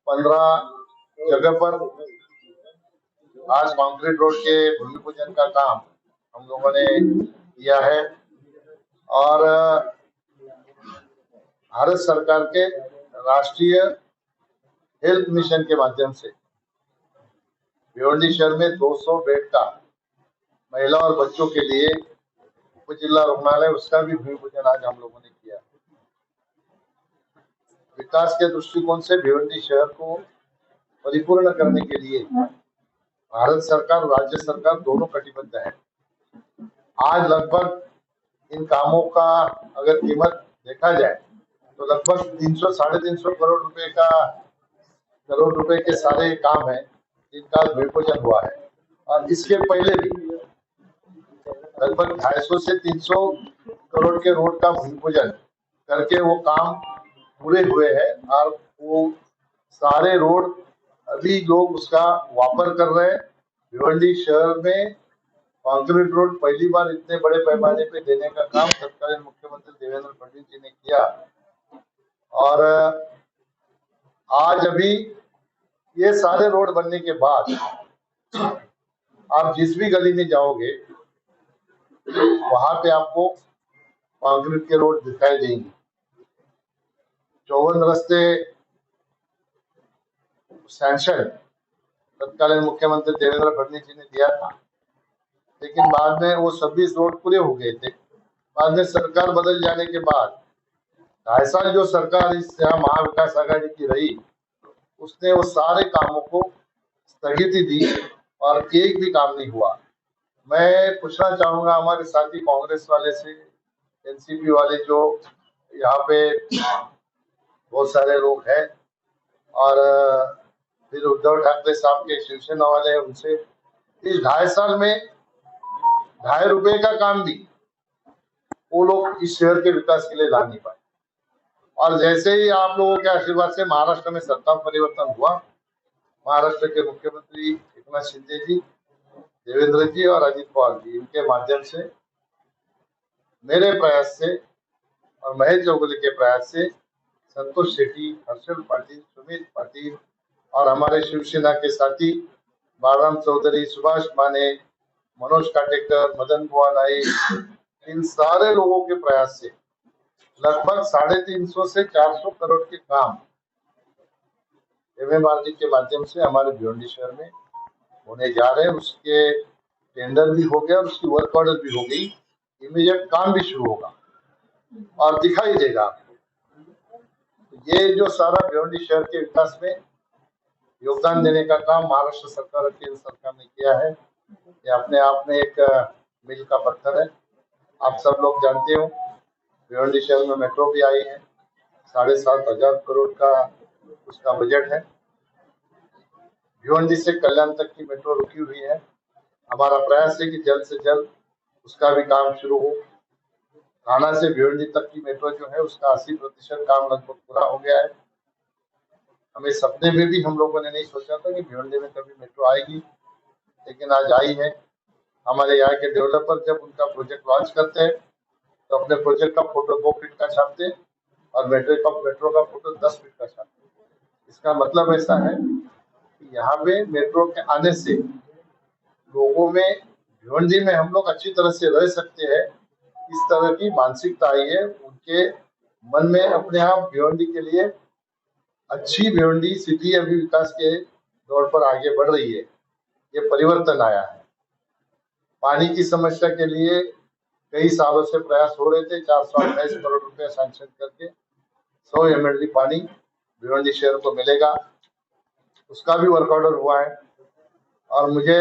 15 जगह पर आज कंक्रीट रोड के भूमि पूजन का काम हम लोगों ने किया है और भारत सरकार के राष्ट्रीय हेल्थ मिशन के माध्यम से भिवंडी शहर में 200 बेड का महिला और बच्चों के लिए उप जिला रुग्णालय, उसका भी भूमि पूजन आज हम लोगों ने किया। विकास के दृष्टिकोण से भिवंडी शहर को परिपूर्ण करने के लिए भारत सरकार और राज्य सरकार दोनों कटिबद्ध है। आज लगभग इन कामों का अगर कीमत देखा जाए तो लगभग 300-350 करोड़ रुपए के सारे काम है जिनका भूमि पूजन हुआ है। और इसके पहले भी लगभग 250 से 300 करोड़ के रोड का भूमि पूजन करके वो काम पूरे हुए हैं और वो सारे रोड अभी लोग उसका वापर कर रहे हैं। भिवंडी शहर में कंक्रीट रोड पहली बार इतने बड़े पैमाने पे देने का काम तत्कालीन मुख्यमंत्री देवेंद्र फडणवीस जी ने किया और आज अभी ये सारे रोड बनने के बाद आप जिस भी गली में जाओगे वहां पे आपको कंक्रीट के रोड दिखाई देंगे। 54 रस्ते सैंक्शन तत्कालीन मुख्यमंत्री देवेंद्र फडणवीस जी ने दिया था, लेकिन बाद में वो 26 रोड पूरे हो गए थे। बाद में सरकार बदल जाने के बाद 2.5 साल जो सरकार इस महाविकास आघाड़ी की रही, उसने वो सारे कामों को स्थगिति दी और एक भी काम नहीं हुआ। मैं पूछना चाहूंगा हमारे साथी कांग्रेस वाले से, एनसीपी वाले जो यहाँ पे बहुत सारे लोग हैं और फिर उद्धव ठाकरे साहब के शिवसेना वाले हैं, उनसे इस 2.5 साल में 2.5 रुपए का काम भी वो लोग इस शहर के विकास के लिए ला नहीं पाए। और जैसे ही आप लोगों के आशीर्वाद से महाराष्ट्र में सत्ता परिवर्तन हुआ, महाराष्ट्र के मुख्यमंत्री एकनाथ शिंदे जी, देवेंद्र जी और अजित पवार जी, इनके माध्यम से, मेरे प्रयास से और महेश चौगुले के प्रयास से संतोष शेट्टी, हर्षल पाटिल, सुमित पाटिल और हमारे शिवसेना के साथी बालराम चौधरी, सुभाष माने, मनोज काटेकर, मदन बुआ नाइक, इन सारे लोगों के प्रयास से लगभग 350 से 400 करोड़ के काम एमएमआरडी के माध्यम से हमारे भिवंडी शहर में होने जा रहे हैं। उसके टेंडर भी हो गया और उसकी वर्क ऑर्डर भी हो गई। इमीडिएट काम भी शुरू होगा और दिखाई देगा आपको। ये जो सारा भिवंडी शहर के विकास में योगदान देने का काम महाराष्ट्र सरकार और केंद्र सरकार ने किया है, ये अपने आप में एक मील का पत्थर है। आप सब लोग जानते हो भिवंडी शहर में मेट्रो भी आई है, 7,500 करोड़ का उसका बजट है। भिवंडी से कल्याण तक की मेट्रो रुकी हुई है। हमारा प्रयास है कि जल्द से जल्द उसका भी काम शुरू हो। थाना से भिवंडी तक की मेट्रो जो है उसका 80% काम लगभग पूरा हो गया है। हमें सपने में भी हम लोगों ने नहीं सोचा था कि भिवंडी में कभी मेट्रो आएगी, लेकिन आज आई है। हमारे यहाँ के डेवलपर जब उनका प्रोजेक्ट लॉन्च करते हैं तो अपने प्रोजेक्ट का फोटो 2 फीट का छापते हैं और मेट्रो का फोटो 10 फीट का छापते हैं। इसका मतलब ऐसा है कि यहाँ पे मेट्रो के आने से लोगों में, भिवंडी में हम लोग अच्छी तरह से रह सकते हैं, इस तरह की मानसिकता आई है उनके मन में। अपने आप भिवंडी के लिए अच्छी भिवंडी सिटी अभी विकास के दौर पर आगे बढ़ रही है, ये परिवर्तन आया है। पानी की समस्या के लिए कई सालों से प्रयास हो रहे थे। 428 करोड़ रुपए सैंक्शन करके 100 MLD पानी भिवंडी शहर को मिलेगा, उसका भी वर्क ऑर्डर हुआ है। और मुझे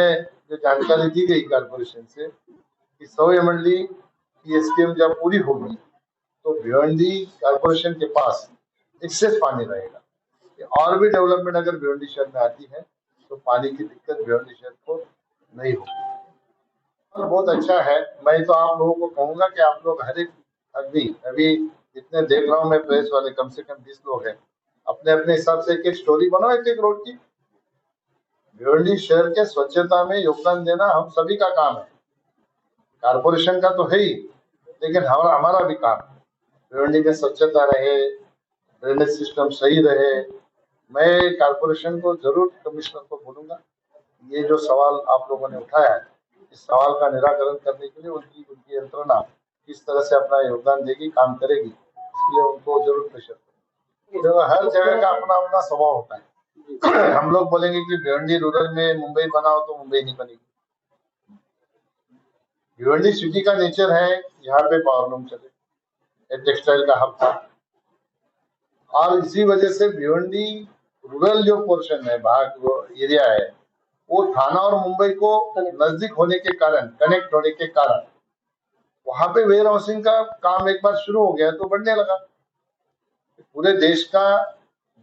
जो जानकारी दी गई कारपोरेशन से कि 100 MLD की स्कीम जब पूरी होगी तो भिवंडी कारपोरेशन के पास एक्सेस पानी रहेगा। और भी डेवलपमेंट अगर भिवंडी शहर में आती है तो पानी की दिक्कत भिवंडी शहर को नहीं होगी। बहुत अच्छा है। मैं तो आप लोगों को कहूंगा कि आप लोग हर एक आदमी, अभी जितने देख रहा हूँ मैं प्रेस वाले, कम से कम 20 लोग हैं, अपने अपने हिसाब से एक स्टोरी बनाओ एक रोड की। भिवंडी शहर के स्वच्छता में योगदान देना हम सभी का काम है, कारपोरेशन का तो है ही, लेकिन हमारा भी काम भिवंडी में स्वच्छता रहे, ड्रेनेज सिस्टम सही रहे, मैं कारपोरेशन को जरूर, कमिश्नर को बोलूंगा, ये जो सवाल आप लोगों ने उठाया है, इस सवाल का निराकरण करने के लिए उनकी उनकी यंत्रणा किस तरह से अपना योगदान देगी, काम करेगी, इसलिए उनको जरूर प्रेशर करें। देखो, हर जगह का अपना अपना स्वभाव होता है। हम लोग बोलेंगे कि भिवंडी रूरल में मुंबई बनाओ तो मुंबई नहीं बनेगी। भिवंडी सिटी का नेचर है, यहाँ पे पावरलूम चले, टेक्सटाइल का हब था, और इसी वजह से भिवंडी रूरल जो पोर्शन है, भाग वो एरिया है, वो थाना और मुंबई को नजदीक होने के कारण, कनेक्ट होने के कारण वहां पे वेयर हाउसिंग का काम एक बार शुरू हो गया तो बढ़ने लगा। पूरे देश का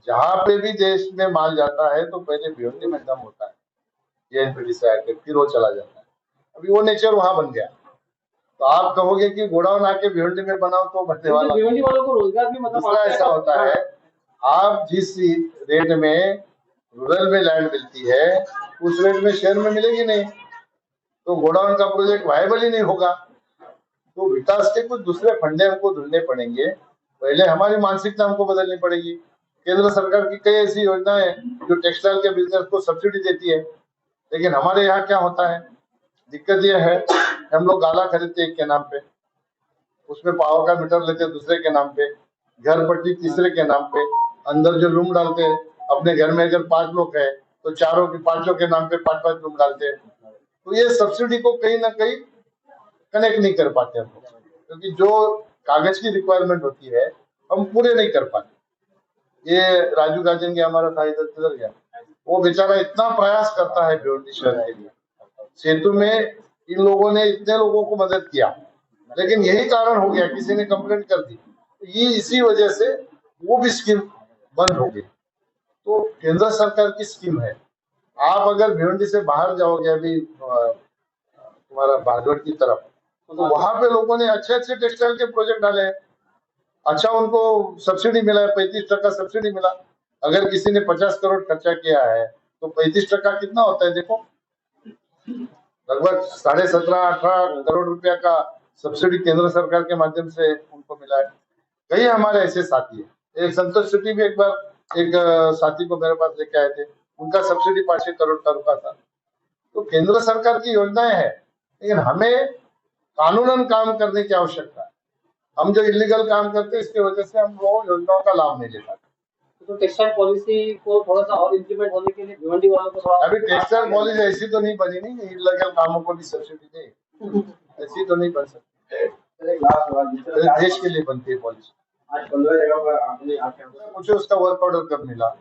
जहां पे भी देश में माल जाता है तो पहले भिवंडी में दम होता है, जेएनपीटी से आके फिर वो चला जाता है। अभी वो नेचर वहां बन गया, तो आप कहोगे कि गोडाउन आके भिवंडी में बनाओ तो बढ़ने वाला, भिवंडी वालों को रोजगार भी मतलब दूसरा ऐसा होता है, आप जिस रेट में रूरल में लैंड मिलती है उस रेट में शहर में मिलेगी नहीं, तो गोडाउन का प्रोजेक्ट वायबल ही नहीं होगा। तो विकास के कुछ दूसरे फंडे हमको ढूंढने पड़ेंगे, पहले हमारी मानसिकता हमको बदलनी पड़ेगी। केंद्र सरकार की कई ऐसी योजनाएं जो टेक्सटाइल के बिजनेस को सब्सिडी देती है, लेकिन हमारे यहाँ क्या होता है, दिक्कत यह है, हम लोग गाला खरीदते एक के नाम पे, उसमें पावर का मीटर लेते दूसरे के नाम पे, घर पट्टी तीसरे के नाम पे, अंदर जो रूम डालते हैं, अपने घर में अगर 5 लोग है तो चारों के पांचों के नाम पे 5-5 रूम डालते हैं। तो ये सब्सिडी को कहीं ना कहीं कनेक्ट नहीं कर पाते हम लोग, क्योंकि जो कागज की रिक्वायरमेंट होती है हम पूरे नहीं कर पाते। ये राजू गाजन के हमारा था, इधर किधर गया, वो बेचारा इतना प्रयास करता है भिवंडी शहर के लिए, सेतु में इन लोगों ने इतने लोगों को मदद किया, लेकिन यही कारण हो गया, किसी ने कंप्लेंट कर दी, ये इसी वजह से वो भी स्कीम बंद हो गई। तो केंद्र सरकार की स्कीम है, आप अगर भिवंडी से बाहर जाओगे अभी तुम्हारा बागड़ की तरफ, तो वहां पे लोगों ने अच्छे अच्छे टेक्सटाइल के प्रोजेक्ट डाले हैं, अच्छा उनको सब्सिडी मिला है, 35% सब्सिडी मिला। अगर किसी ने 50 करोड़ खर्चा किया है तो 35% कितना होता है, देखो लगभग 17.5-18 करोड़ रुपया का सब्सिडी केंद्र सरकार के माध्यम से उनको मिला है। कई हमारे ऐसे साथी है, एक संतोष सिटी भी एक बार एक साथी को मेरे पास लेके आए थे, उनका सब्सिडी 5-6 करोड़ का रुका था। तो केंद्र सरकार की योजनाएं हैं, लेकिन हमें कानूनन काम करने की आवश्यकता है। हम जो इलीगल काम करते हैं इसकी वजह से हम वो योजनाओं का लाभ नहीं ले पाते। तो टेक्सटाइल पॉलिसी को थोड़ा सा और इम्प्लीमेंट होने के लिए भिवंडी वालों को थोड़ा, अभी टेक्सटाइल पॉलिसी ऐसी तो नहीं बनी नहीं, इलीगल कामों को भी सब्सिडी दे, ऐसी तो नहीं बन सकती, देश के लिए बनती है पॉलिसी। आज 15 जगह पर आपने पूछो उसका वर्क ऑर्डर कब मिला,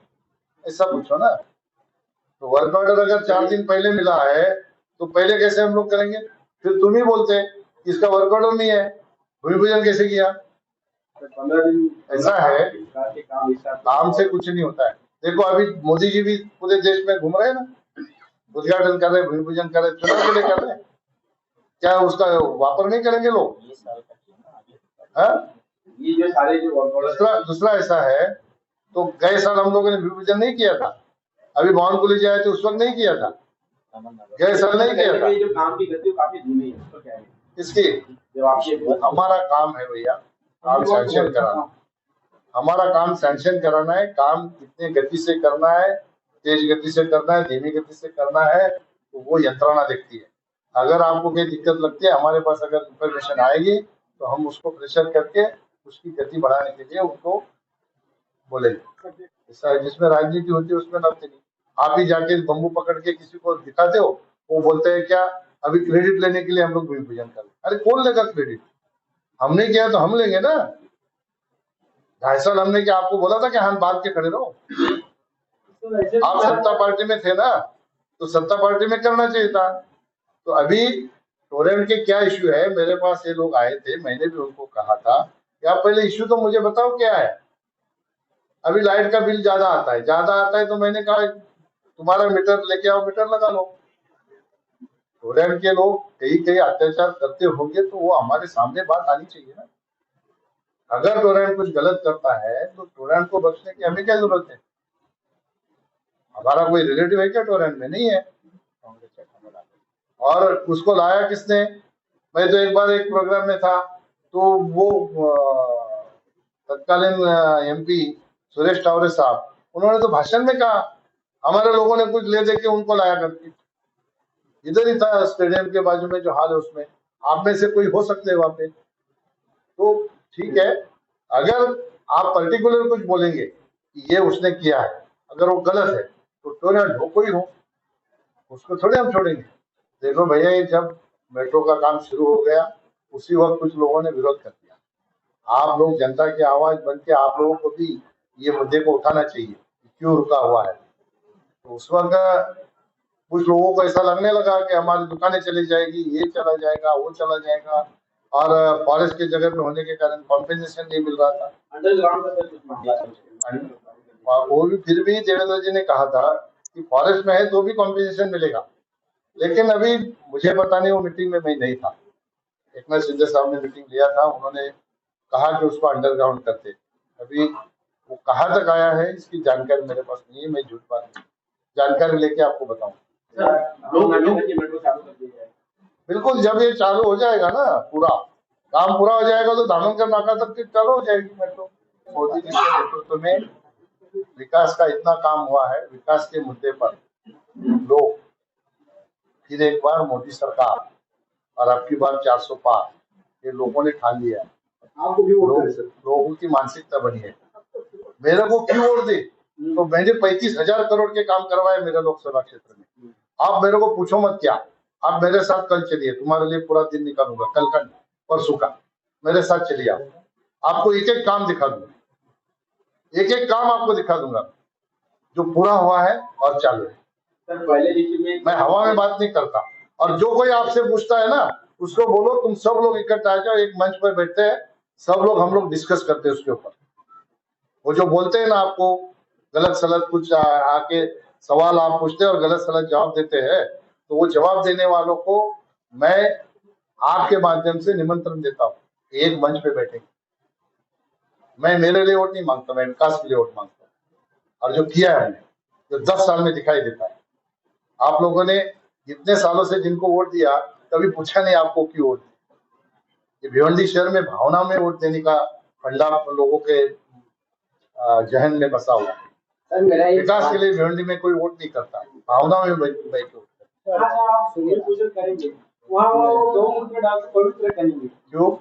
ऐसा पूछो ना। तो वर्क ऑर्डर अगर 4 दिन पहले मिला है तो पहले कैसे हम लोग करेंगे, फिर तुम ही बोलते इसका वर्क ऑर्डर नहीं है, भूमि पूजन कैसे किया। 15 दिन ऐसा है, काम से कुछ नहीं होता है। देखो अभी मोदी जी भी पूरे देश में घूम रहे हैं ना, उद्घाटन कर रहे, भूमि पूजन कर रहे, चुनाव के लिए कर रहे हैं, क्या उसका वापर नहीं करेंगे लोग? ये जो सारे जो दूसरा ऐसा है, तो गए साल हम लोगों ने भूमि पूजन नहीं किया था, अभी भवन को ले जाए तो उस वक्त नहीं किया था, गए साल नहीं किया था। जो काम की गति काफी धीमी है, तो क्या है इसकी हमारा काम है भैया, काम सैंक्शन कराना, हमारा काम सैंक्शन कराना है। काम कितने गति से करना है, तेज गति से करना है, धीमी गति से करना है, तो वो यंत्रणा देखती है। अगर आपको कोई दिक्कत लगती है, हमारे पास अगर इंफॉर्मेशन आएगी तो हम उसको प्रेशर करके उसकी गति बढ़ाने के लिए उनको बोलेंगे। ऐसा जिसमें राजनीति होती है उसमें नड़ते नहीं। आप ही जाके बम्बू पकड़ के किसी को दिखाते हो, वो बोलते हैं क्या अभी क्रेडिट लेने के लिए हम लोग भूमि पूजन करें। अरे कौन लेगा क्रेडिट, हमने किया तो हम लेंगे ना। 2.5 साल हमने क्या आपको बोला था कि हम बांध के खड़े रहो? आप सत्ता पार्टी में थे ना, तो सत्ता पार्टी में करना चाहिए था। तो अभी टोरेंट के क्या इश्यू है, मेरे पास ये लोग आए थे, मैंने भी उनको कहा था कि आप पहले इश्यू तो मुझे बताओ क्या है। अभी लाइट का बिल ज्यादा आता है तो मैंने कहा तुम्हारा मीटर लेके आओ, मीटर लगा लो। टोरेंट के लोग कई अत्याचार करते होंगे तो वो हमारे सामने बात आनी चाहिए ना। अगर टोरेंट कुछ गलत करता है तो टोरेंट को बख्शने की हमें क्या जरूरत है? हमारा कोई रिलेटिव है क्या टोरेंट में? नहीं है। और उसको लाया किसने? मैं तो एक बार एक प्रोग्राम में था, तो वो तत्कालीन एमपी सुरेश टावरे साहब उन्होंने तो भाषण में कहा हमारे लोगों ने कुछ ले दे के उनको लाया करके। इधर ही था स्टेडियम के बाजू में जो हाल है उसमें, आप में से कोई हो सकते हैं वहां पे। तो ठीक है, अगर आप पर्टिकुलर कुछ बोलेंगे कि ये उसने किया है, अगर वो गलत है तो टोना कोई हो, उसको थोड़े हम छोड़ेंगे। देखो भैया, ये जब मेट्रो का काम शुरू हो गया उसी वक्त कुछ लोगों ने विरोध कर दिया। आप लोग जनता की आवाज बन के आप लोगों को भी ये मुद्दे को उठाना चाहिए कि क्यों रुका हुआ है। तो उस वक्त कुछ लोगों को ऐसा लगने लगा कि हमारी दुकानें चली जाएगी, ये चला जाएगा, वो चला जाएगा, और फॉरेस्ट की जगह पे होने के कारण कॉम्पेंसेशन नहीं मिल रहा था। अंडरग्राउंड का कुछ मामला है। और वो भी फिर भी देवेंद्र जी ने कहा था कि फॉरेस्ट में है तो भी कॉम्पेंसेशन मिलेगा, लेकिन अभी मुझे पता नहीं, वो मीटिंग में मैं नहीं था। एकनाथ शिंदे साहब ने मीटिंग लिया था, उन्होंने कहा कि उसको अंडरग्राउंड करते। अभी वो कहाँ तक आया है इसकी जानकारी मेरे पास नहीं है, मैं झूठ बात नहीं, जानकारी लेके आपको बताऊं। मेट्रो चालू कर दी है। बिल्कुल, जब ये चालू हो जाएगा ना, पूरा काम पूरा हो जाएगा तो धामनकर नाका तक की चालू हो जाएगी मेट्रो। मोदी जी के नेतृत्व में विकास का इतना काम हुआ है, विकास के मुद्दे पर लोग फिर एक बार मोदी सरकार और अब की बार 400 पार, ये लोगों ने ठान लिया है। आपको भी वोट करें सर। लोगों की मानसिकता बनी है, मेरे को क्यों वोट दे। तो मैंने 35,000 करोड़ के काम करवाए मेरे लोकसभा क्षेत्र में। आप मेरे को पूछो मत क्या, आप मेरे साथ कल चलिए, तुम्हारे लिए पूरा दिन निकालूंगा, कल का परसों का, मेरे साथ चलिए। आपको एक एक काम दिखा दूंगा, एक एक काम आपको दिखा दूंगा जो पूरा हुआ है और चालू है। सर पहले मैं हवा में बात नहीं करता, और जो कोई आपसे पूछता है ना उसको बोलो तुम सब लोग इकट्ठा आ जाओ, एक मंच पर बैठते हैं, सब लोग हम लोग डिस्कस करते हैं उसके ऊपर। वो जो बोलते हैं ना आपको गलत सलत कुछ आके सवाल आप पूछते हैं और गलत सलत जवाब देते हैं, तो वो जवाब देने वालों को मैं आपके माध्यम से निमंत्रण देता हूँ, एक मंच पे बैठेंगे। मैं मेरे लिए वोट नहीं मांगता, मैं विकास के लिए वोट मांगता हूँ, और जो किया है हमने, जो 10 साल में दिखाई देता है। आप लोगों ने इतने सालों से जिनको वोट दिया कभी पूछा नहीं आपको क्यों वोट दिया। ये भिवंडी शहर में भावना में वोट देने का फंडा लोगों के जहन में बसा हुआ है। सर मेरा विकास के लिए भिवंडी में कोई वोट नहीं करता, भावना में बैठे आप सुनिए करेंगे वहाँ दो मुद्दे डाल के पवित्र करेंगे। क्यों?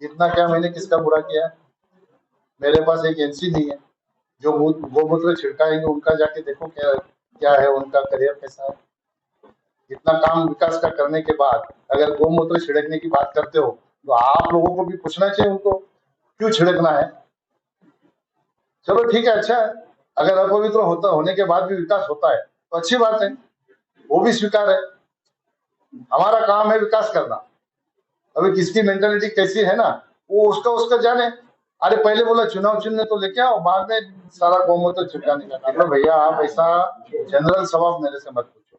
इतना क्या मैंने किसका बुरा किया है? मेरे पास एक एनसी नहीं है, जो गोमूत्र छिड़काएंगे उनका जाके देखो क्या क्या है, उनका करियर कैसा है। इतना काम विकास का करने के बाद अगर गोमूत्र छिड़कने की बात करते हो तो आप लोगों को भी पूछना चाहिए उनको क्यों छिड़कना है। चलो ठीक है, अच्छा है, अगर अपवित्र होता होने के बाद भी विकास होता है तो अच्छी बात है, वो भी स्वीकार है। हमारा काम है विकास करना। अभी किसकी मेंटेलिटी कैसी है ना, वो उसका उसका जाने। अरे पहले बोला चुनाव चिन्ह तो लेके आओ, बाद में सारा गोमूत्र छिड़काने का काम। भैया आप ऐसा जनरल सवाल मेरे से मत पूछो।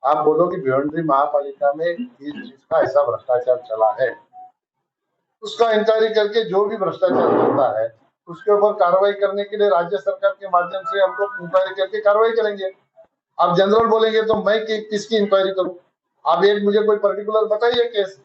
आप बोलो कि भिवंडी महापालिका में इस चीज का ऐसा भ्रष्टाचार चला है, उसका इंक्वायरी करके जो भी भ्रष्टाचार होता है उसके ऊपर कार्रवाई करने के लिए राज्य सरकार के माध्यम से हम लोग इंक्वायरी करके कार्रवाई करेंगे। आप जनरल बोलेंगे तो मैं किसकी इंक्वायरी करूं? आप एक मुझे कोई पर्टिकुलर बताइए केस,